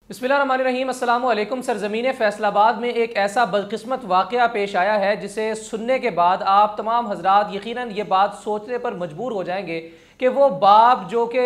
बिस्मिल्लाहिर्रहमानिर्रहीम। अस्सलाम वालेकुम। सरज़मीन फैसल आबाद में एक ऐसा बदकिस्मत वाक़या पेश आया है जिसे सुनने के बाद आप तमाम हज़रात यकीनन ये बात सोचने पर मजबूर हो जाएंगे कि वो बाप जो कि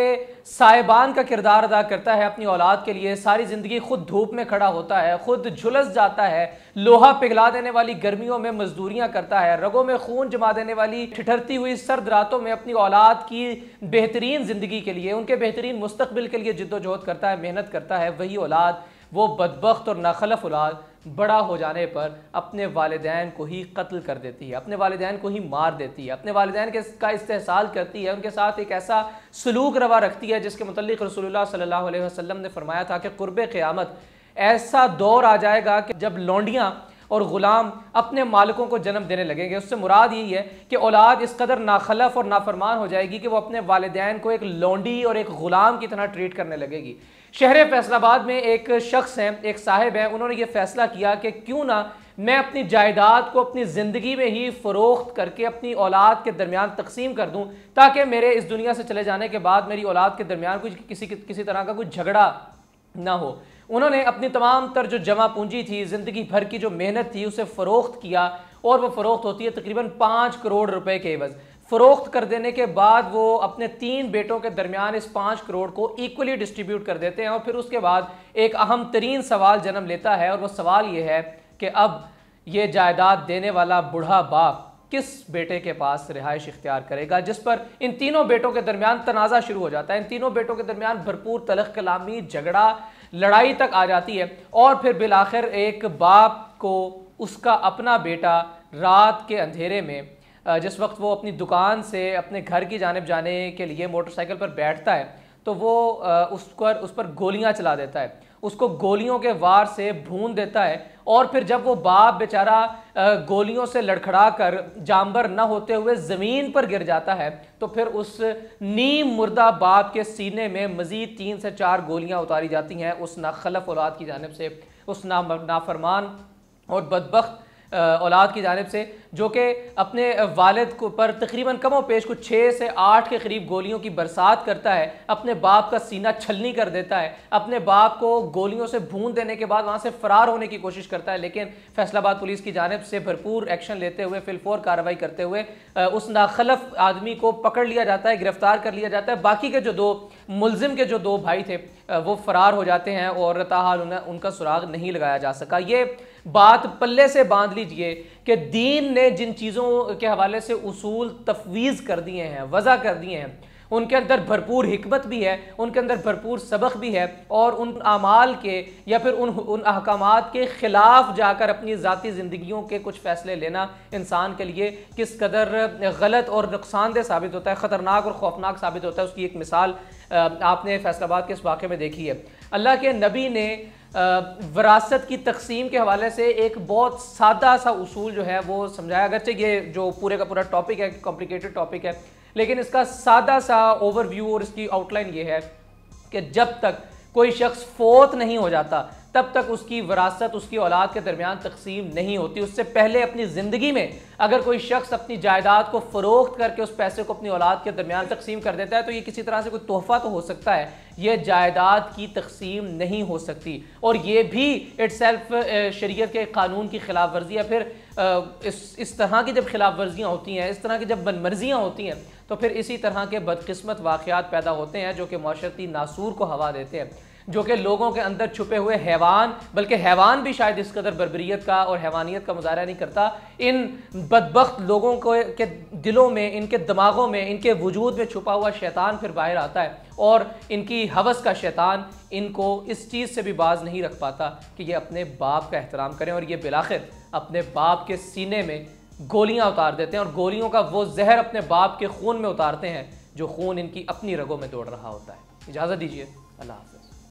साहिबान का किरदार अदा करता है अपनी औलाद के लिए, सारी ज़िंदगी खुद धूप में खड़ा होता है, खुद झुलस जाता है, लोहा पिघला देने वाली गर्मियों में मजदूरियाँ करता है, रगों में खून जमा देने वाली ठिठरती हुई सर्द रातों में अपनी औलाद की बेहतरीन ज़िंदगी के लिए, उनके बेहतरीन मुस्तकबिल के लिए जिद्दोजहद करता है, मेहनत करता है। वही औलाद, वो बदबख्त और नाखलफ औलाद बड़ा हो जाने पर अपने वालिदैन को ही कत्ल कर देती है, अपने वालिदैन को ही मार देती है, अपने वालिदैन का इस्तेहसाल करती है, उनके साथ एक ऐसा सलूक रवा रखती है जिसके मुतल्लिक़ रसूलुल्लाह सल्लल्लाहु अलैहि वसल्लम ने फरमाया था कि क़ुर्ब क़यामत ऐसा दौर आ जाएगा कि जब लौंडियाँ और ग़ुलाम अपने मालिकों को जन्म देने लगेंगे। उससे मुराद यही है कि औलाद इस कदर नाखलफ और नाफरमान हो जाएगी कि वो अपने वालिदैन को एक लौंडी और एक ग़ुलाम की तरह ट्रीट करने लगेगी। शहर फैसलाबाद में एक शख्स हैं, एक साहिब हैं, उन्होंने ये फ़ैसला किया कि क्यों ना मैं अपनी जायदाद को अपनी ज़िंदगी में ही फ़रोख्त करके अपनी औलाद के दरमियान तकसीम कर दूँ, ताकि मेरे इस दुनिया से चले जाने के बाद मेरी औलाद के दरमियान किसी तरह का कोई झगड़ा ना हो। उन्होंने अपनी तमाम तर जो जमा पूंजी थी, ज़िंदगी भर की जो मेहनत थी, उसे फ़रोख्त किया और वो फ़रोख्त होती है तकरीबन 5 करोड़ रुपए के एवज़। फ़रोख्त कर देने के बाद वो अपने 3 बेटों के दरमियान इस 5 करोड़ को इक्वली डिस्ट्रीब्यूट कर देते हैं। और फिर उसके बाद एक अहम तरीन सवाल जन्म लेता है, और वो सवाल ये है कि अब ये जायदाद देने वाला बूढ़ा बाप किस बेटे के पास रिहाइश इख्तियार करेगा, जिस पर इन तीनों बेटों के दरमियान तनाज़ा शुरू हो जाता है। इन तीनों बेटों के दरमियान भरपूर तलख़ कलामी, झगड़ा, लड़ाई तक आ जाती है। और फिर बिलाखिर एक बाप को उसका अपना बेटा रात के अंधेरे में, जिस वक्त वो अपनी दुकान से अपने घर की जानिब जाने के लिए मोटरसाइकिल पर बैठता है, तो वो उस पर गोलियां चला देता है, उसको गोलियों के वार से भून देता है। और फिर जब वो बाप बेचारा गोलियों से लड़खड़ा कर जांबर न होते हुए ज़मीन पर गिर जाता है, तो फिर उस नीम मुर्दा बाप के सीने में मज़ीद 3 से 4 गोलियां उतारी जाती हैं उस नाखलफ औलाद की जानिब से, उस नाफरमान और बदबख्त औलाद की जानिब से, जो कि अपने वालिद को पर तकरीबन कमो पेश कुछ 6 से 8 के करीब गोलियों की बरसात करता है, अपने बाप का सीना छलनी कर देता है, अपने बाप को गोलियों से भून देने के बाद वहाँ से फ़रार होने की कोशिश करता है। लेकिन फैसलाबाद पुलिस की जानिब से भरपूर एक्शन लेते हुए, फिलफौर कार्रवाई करते हुए उस नाखलफ आदमी को पकड़ लिया जाता है, गिरफ़्तार कर लिया जाता है। बाकी के जो 2 मुलजिम के जो 2 भाई थे वो फ़रार हो जाते हैं और ताहाल उनका सुराग नहीं लगाया जा सका। ये बात पल्ले से बांध लीजिए कि दीन ने जिन चीज़ों के हवाले से उसूल तफवीज़ कर दिए हैं, वज़ा कर दिए हैं, उनके अंदर भरपूर हिकमत भी है, उनके अंदर भरपूर सबक भी है। और उन आमाल के या फिर उन अहकामात के ख़िलाफ़ जाकर अपनी ज़ाती ज़िंदगियों के कुछ फ़ैसले लेना इंसान के लिए किस कदर गलत और नुकसानदेह साबित होता है, ख़तरनाक और खौफनाक साबित होता है, उसकी एक मिसाल आपने फैसलाबाद के इस वाक़े में देखी है। अल्लाह के नबी ने विरासत की तकसीम के हवाले से एक बहुत सादा सा उसूल जो है वो समझाया। अगरचे ये जो पूरे का पूरा टॉपिक है, कॉम्प्लिकेटेड टॉपिक है, लेकिन इसका सादा सा ओवरव्यू और इसकी आउटलाइन ये है कि जब तक कोई शख्स फोत नहीं हो जाता तब तक उसकी विरासत उसकी औलाद के दरमियान तकसीम नहीं होती। उससे पहले अपनी ज़िंदगी में अगर कोई शख्स अपनी जायदाद को फ़रोख्त करके उस पैसे को अपनी औलाद के दरमियान तकसीम कर देता है, तो ये किसी तरह से कोई तोहफ़ा तो हो सकता है, ये जायदाद की तकसीम नहीं हो सकती। और ये भी इटसेल्फ शरीयत के कानून की खिलाफ वर्जी है। फिर इस तरह की जब खिलाफ वर्जियाँ होती हैं, इस तरह की जब मनमर्जियाँ होती हैं, तो फिर इसी तरह के बदकिस्मत वाक़यात पैदा होते हैं जो कि माशरती नासूर को हवा देते हैं, जो कि लोगों के अंदर छुपे हुए हैवान, बल्कि हैवान भी शायद इस कदर बर्बरियत का और हैवानियत का मुज़ाहरा नहीं करता, इन बदबख्त लोगों के दिलों में, इनके दिमागों में, इनके वजूद में छुपा हुआ शैतान फिर बाहर आता है और इनकी हवस का शैतान इनको इस चीज़ से भी बाज नहीं रख पाता कि ये अपने बाप का एहतराम करें, और ये बिलाखिर अपने बाप के सीने में गोलियाँ उतार देते हैं और गोलियों का वो जहर अपने बाप के खून में उतारते हैं जो खून इनकी अपनी रगों में दौड़ रहा होता है। इजाज़त दीजिए, अल्लाह हाफ़िज़।